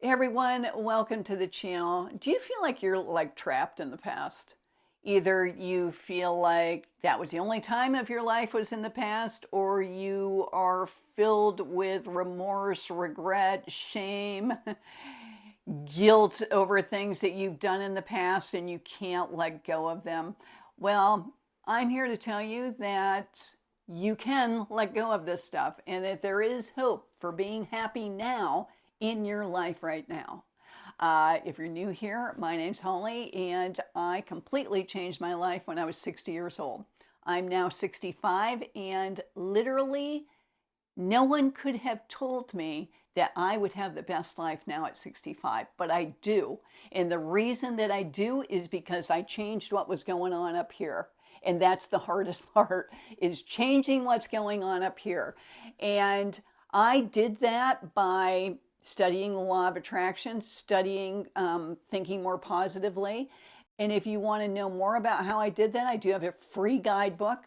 Hey everyone, welcome to the channel. Do you feel like you're trapped in the past? Either you feel like that was the only time of your life was in the past, or you are filled with remorse, regret, shame, guilt over things that you've done in the past and you can't let go of them. Well, I'm here to tell you that you can let go of this stuff and that there is hope for being happy now in your life right now. If you're new here, my name's Holly, and I completely changed my life when I was 60 years old. I'm now 65, and literally no one could have told me that I would have the best life now at 65, but I do. And the reason that I do is because I changed what was going on up here. And that's the hardest part, is changing what's going on up here. And I did that by studying the law of attraction, studying thinking more positively. And if you want to know more about how I did that, I do have a free guidebook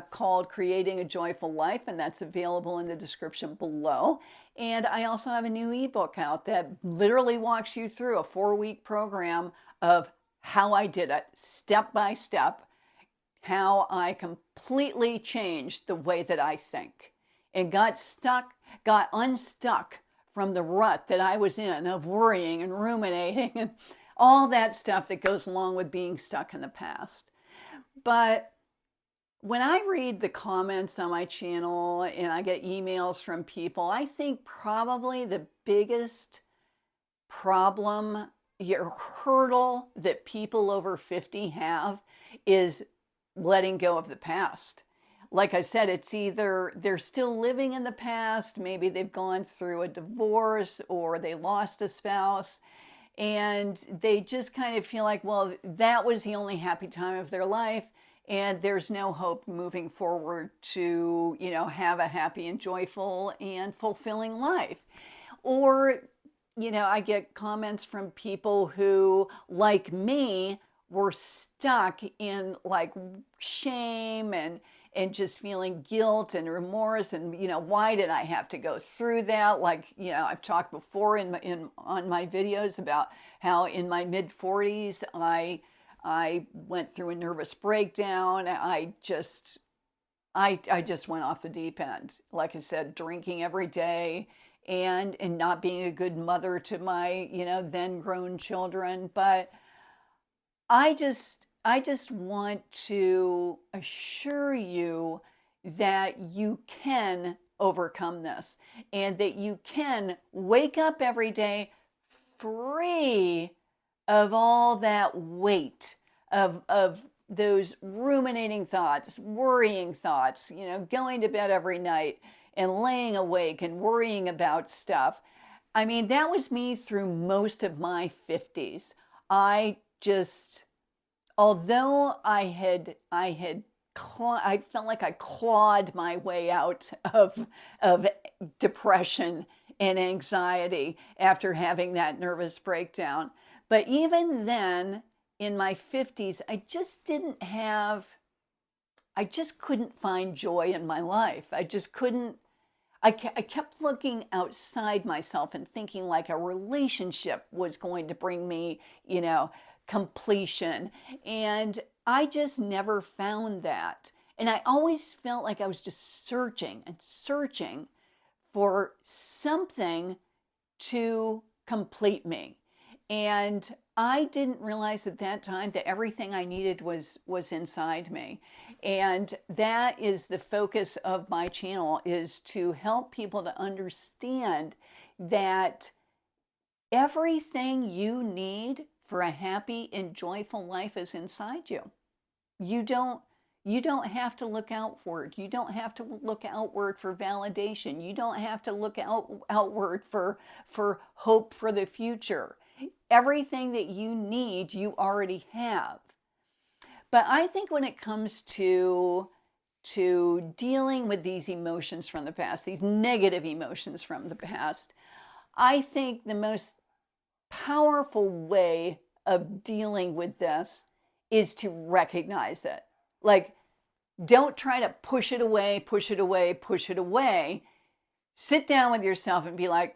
called Creating a Joyful Life, and that's available in the description below. And I also have a new ebook out that literally walks you through a 4-week program of how I did it, step by step, how I completely changed the way that I think and got unstuck from the rut that I was in of worrying and ruminating and all that stuff that goes along with being stuck in the past. But when I read the comments on my channel and I get emails from people, I think probably the biggest problem, your hurdle that people over 50 have is letting go of the past. Like I said, it's either they're still living in the past, maybe they've gone through a divorce or they lost a spouse, and they just kind of feel like, well, that was the only happy time of their life, and there's no hope moving forward to, have a happy and joyful and fulfilling life. Or, I get comments from people who, like me, were stuck in like shame and just feeling guilt and remorse and why did I have to go through that? Like, I've talked before in on my videos about how in my mid 40s I went through a nervous breakdown. I just went off the deep end. Like I said, drinking every day and not being a good mother to my, then grown children. But I just want to assure you that you can overcome this and that you can wake up every day free of all that weight of those ruminating thoughts, worrying thoughts, going to bed every night and laying awake and worrying about stuff. I mean, that was me through most of my 50s. I just, although I felt like I clawed my way out of depression and anxiety after having that nervous breakdown. But even then, in my 50s, I just couldn't find joy in my life. I just couldn't, I kept looking outside myself and thinking like a relationship was going to bring me, completion. And I just never found that. And I always felt like I was just searching and searching for something to complete me. And I didn't realize at that time that everything I needed was inside me. And that is the focus of my channel, is to help people to understand that everything you need for a happy and joyful life is inside you. You don't you don't have to look outward. You don't have to look outward for validation. You don't have to look outward for hope for the future. Everything that you need, you already have. But I think when it comes to dealing with these emotions from the past, these negative emotions from the past, I think the most powerful way of dealing with this is to recognize it. Like, don't try to push it away, push it away, push it away. Sit down with yourself and be like,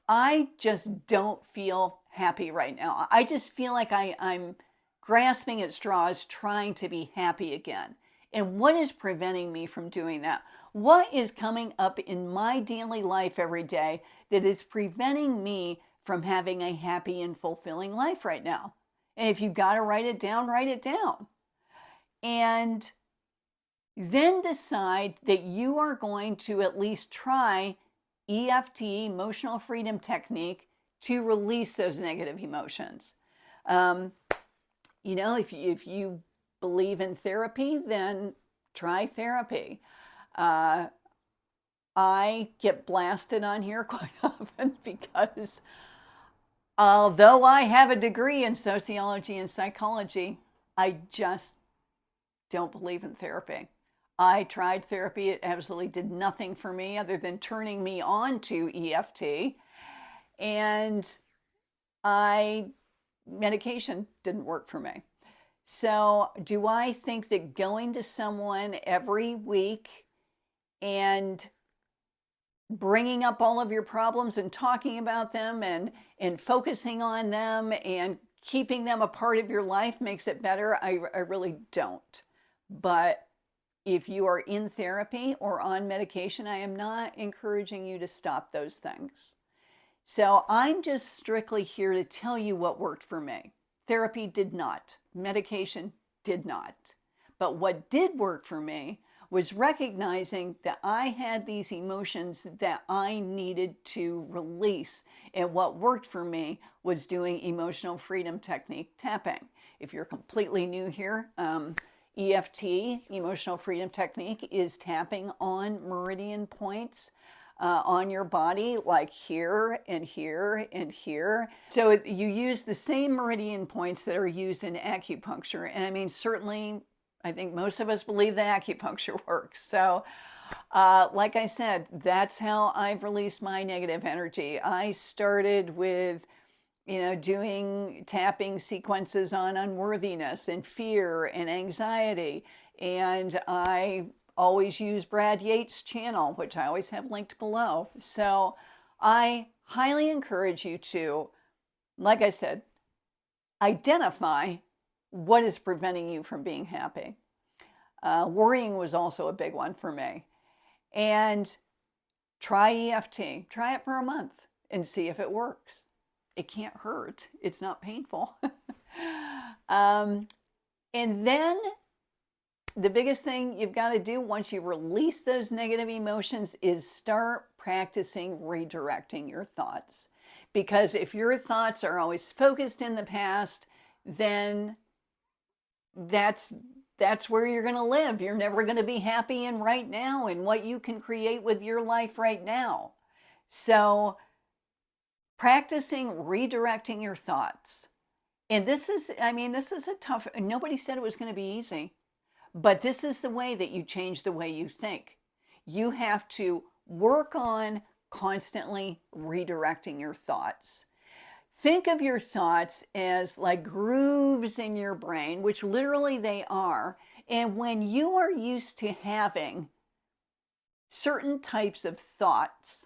I just don't feel happy right now. I just feel like I'm grasping at straws trying to be happy again. And what is preventing me from doing that? What is coming up in my daily life every day that is preventing me from having a happy and fulfilling life right now? And if you've got to write it down, write it down. And then decide that you are going to at least try EFT, emotional freedom technique, to release those negative emotions. Um, if you believe in therapy, then try therapy. I get blasted on here quite often because although I have a degree in sociology and psychology, I just don't believe in therapy. I tried therapy. It absolutely did nothing for me other than turning me on to EFT. And medication didn't work for me. So do I think that going to someone every week and bringing up all of your problems and talking about them and focusing on them and keeping them a part of your life makes it better? I really don't. But if you are in therapy or on medication, I am not encouraging you to stop those things. So I'm just strictly here to tell you what worked for me. Therapy did not. Medication did not. But what did work for me was recognizing that I had these emotions that I needed to release. And what worked for me was doing emotional freedom technique tapping. If you're completely new here, EFT, emotional freedom technique, is tapping on meridian points on your body, like here and here and here. So you use the same meridian points that are used in acupuncture. And I mean, certainly, I think most of us believe that acupuncture works. So like I said, that's how I've released my negative energy. I started with doing tapping sequences on unworthiness and fear and anxiety. And I always use Brad Yates' channel, which I always have linked below. So I highly encourage you to, like I said, identify what is preventing you from being happy. Worrying was also a big one for me. And try EFT. Try it for a month and see if it works. It can't hurt. It's not painful. And then the biggest thing you've got to do once you release those negative emotions is start practicing redirecting your thoughts. Because if your thoughts are always focused in the past, then that's where you're going to live. You're never going to be happy in right now and what you can create with your life right now. So practicing redirecting your thoughts. And this is a tough, nobody said it was going to be easy. But this is the way that you change the way you think. You have to work on constantly redirecting your thoughts. Think of your thoughts as like grooves in your brain, which literally they are. And when you are used to having certain types of thoughts,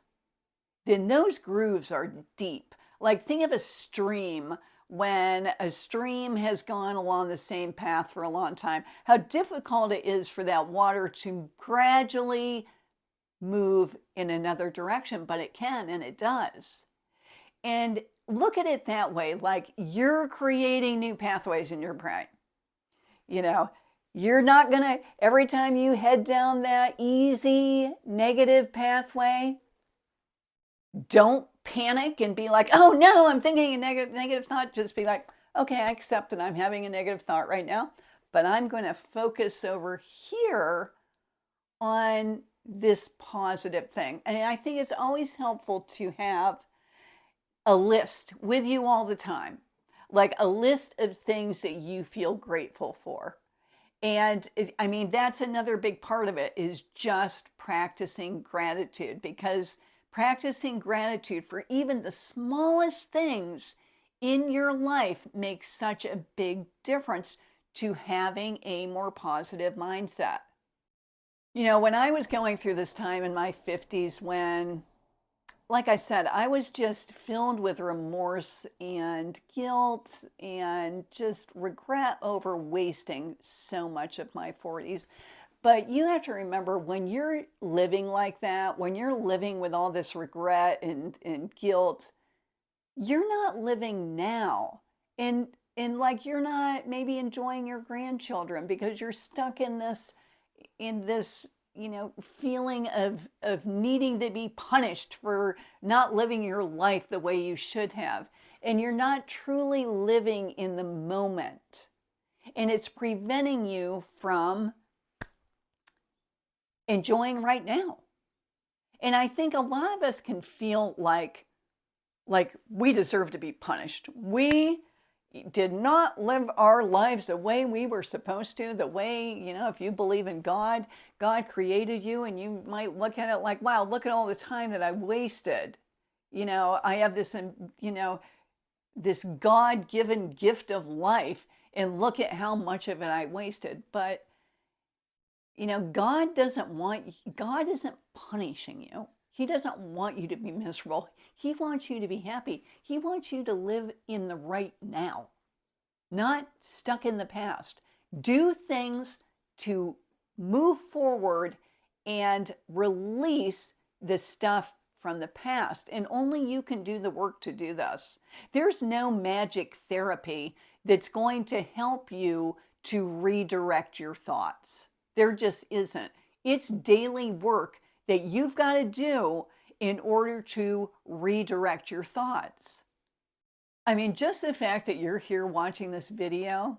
then those grooves are deep. Like think of a stream. When a stream has gone along the same path for a long time, how difficult it is for that water to gradually move in another direction, but it can and it does. And look at it that way, like you're creating new pathways in your brain. You're not gonna, every time you head down that easy negative pathway, don't panic and be like, oh no, I'm thinking a negative thought. Just be like, okay, I accept that I'm having a negative thought right now, but I'm going to focus over here on this positive thing. And I think it's always helpful to have a list with you all the time, like a list of things that you feel grateful for. And that's another big part of it, is just practicing gratitude, because practicing gratitude for even the smallest things in your life makes such a big difference to having a more positive mindset. When I was going through this time in my 50s when like I said, I was just filled with remorse and guilt and just regret over wasting so much of my 40s. But you have to remember, when you're living like that, when you're living with all this regret and guilt, you're not living now. And like, you're not maybe enjoying your grandchildren because you're stuck in this feeling of needing to be punished for not living your life the way you should have. And you're not truly living in the moment. And it's preventing you from enjoying right now. And I think a lot of us can feel like we deserve to be punished. We did not live our lives the way we were supposed to, the way, if you believe in God, God created you, and you might look at it like, wow, look at all the time that I wasted. I have this God-given gift of life, and look at how much of it I wasted. But, God isn't punishing you. He doesn't want you to be miserable. He wants you to be happy. He wants you to live in the right now, not stuck in the past. Do things to move forward and release the stuff from the past. And only you can do the work to do this. There's no magic therapy that's going to help you to redirect your thoughts. There just isn't. It's daily work that you've got to do in order to redirect your thoughts. I mean, just the fact that you're here watching this video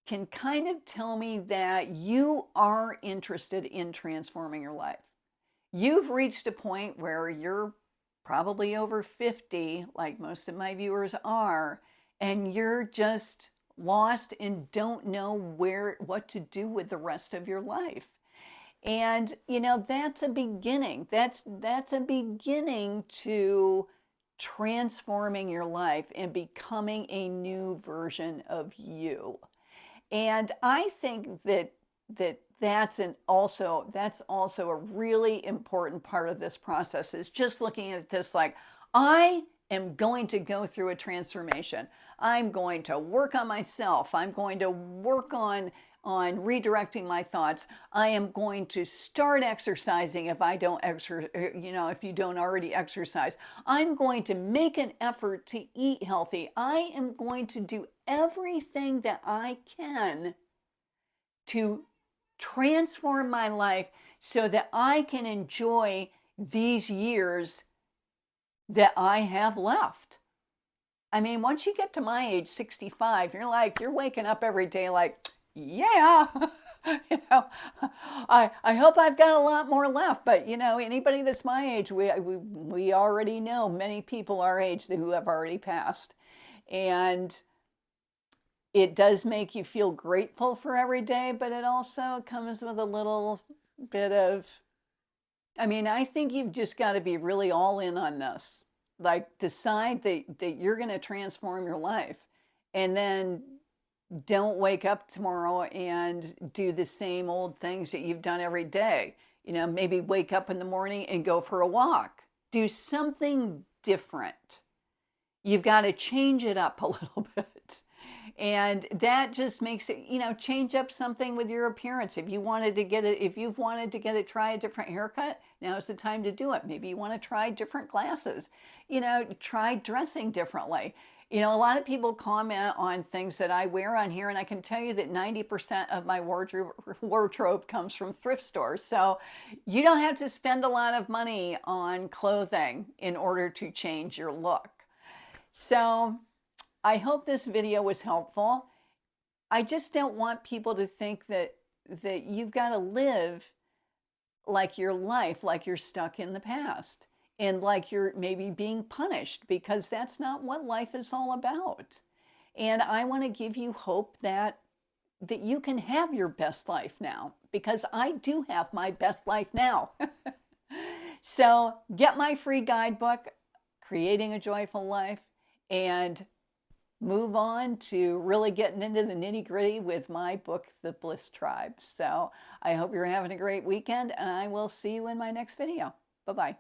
can kind of tell me that you are interested in transforming your life. You've reached a point where you're probably over 50, like most of my viewers are, and you're just lost and don't know what to do with the rest of your life. And, that's a beginning. That's a beginning to transforming your life and becoming a new version of you. And I think that's also a really important part of this process, is just looking at this like, I am going to go through a transformation. I'm going to work on myself. I'm going to work on redirecting my thoughts. I am going to start exercising if if you don't already exercise. I'm going to make an effort to eat healthy. I am going to do everything that I can to transform my life so that I can enjoy these years that I have left. I mean, once you get to my age, 65, you're waking up every day like, yeah, I hope I've got a lot more left. But, anybody that's my age, we already know many people our age who have already passed. And it does make you feel grateful for every day, but it also comes with a little bit of, I think you've just got to be really all in on this. Like, decide that you're going to transform your life, and then don't wake up tomorrow and do the same old things that you've done every day. Maybe wake up in the morning and go for a walk. Do something different. You've got to change it up a little bit. And that just makes it, change up something with your appearance. If you've wanted to try a different haircut, now's the time to do it. Maybe you want to try different glasses, try dressing differently. A lot of people comment on things that I wear on here, and I can tell you that 90% of my wardrobe comes from thrift stores. So you don't have to spend a lot of money on clothing in order to change your look. So I hope this video was helpful. I just don't want people to think that you've got to live like your life, like you're stuck in the past, and like you're maybe being punished, because that's not what life is all about. And I want to give you hope that you can have your best life now, because I do have my best life now. So get my free guidebook, Creating a Joyful Life, and move on to really getting into the nitty-gritty with my book, The Bliss Tribe. So I hope you're having a great weekend, and I will see you in my next video. Bye-bye.